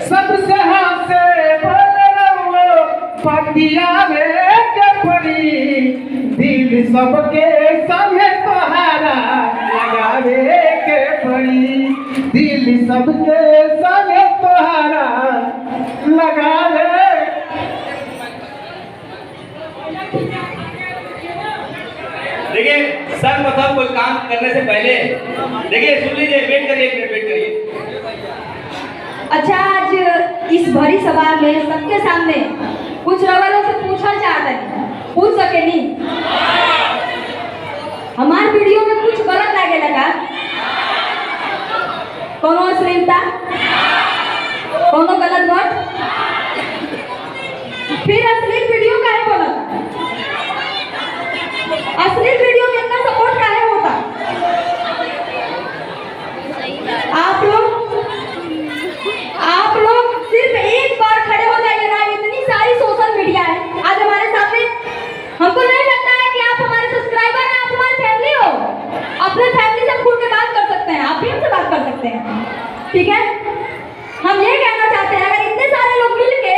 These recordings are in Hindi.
सबसे हासे बोलो पतियावे के पड़ी दिल सबके संगे तोहारा लगावे के पड़ी दिल सबके संगे तोहारा लगावे। देखिए सर्वप्रथम कोई काम करने से पहले देखिए सुन लीजिए, वेट करिए, एक मिनट वेट करिए। अच्छा, आज इस भरी सभा में सबके सामने कुछ रवलों से पूछना चाहता है, पूछ सके नहीं? हमारे वीडियो में कुछ गलत लगे लगा? कोनो अश्लीलता, कोनो गलत वर्ड, फिर अश्लील वीडियो काहे बोला? अश्लील वीडियो में इतना सपोर्ट काहे होता? आप लोग सिर्फ एक बार खड़े हो जाइए ना, इतनी सारी सोशल मीडिया है आज हमारे सामने। हमको नहीं लगता है कि आप हमारे सब्सक्राइबर हैं, आप हमारी फैमिली हो। अपने फैमिली से खुल के बात कर सकते हैं, आप भी हमसे बात कर सकते हैं, ठीक है? हम ये कहना चाहते हैं, अगर इतने सारे लोग मिल के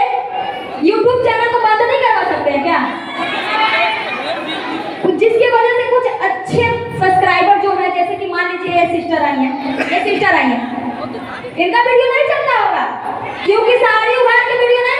यूट्यूब चैनल को बंद नहीं करवा सकते हैं क्या? जिसकी वजह से कुछ अच्छे सब्सक्राइबर जो है, जैसे कि मान लीजिए ये सिस्टर आई है, इनका वीडियो नहीं चलता होगा क्योंकि साड़ी उघाड़ के वीडियो नहीं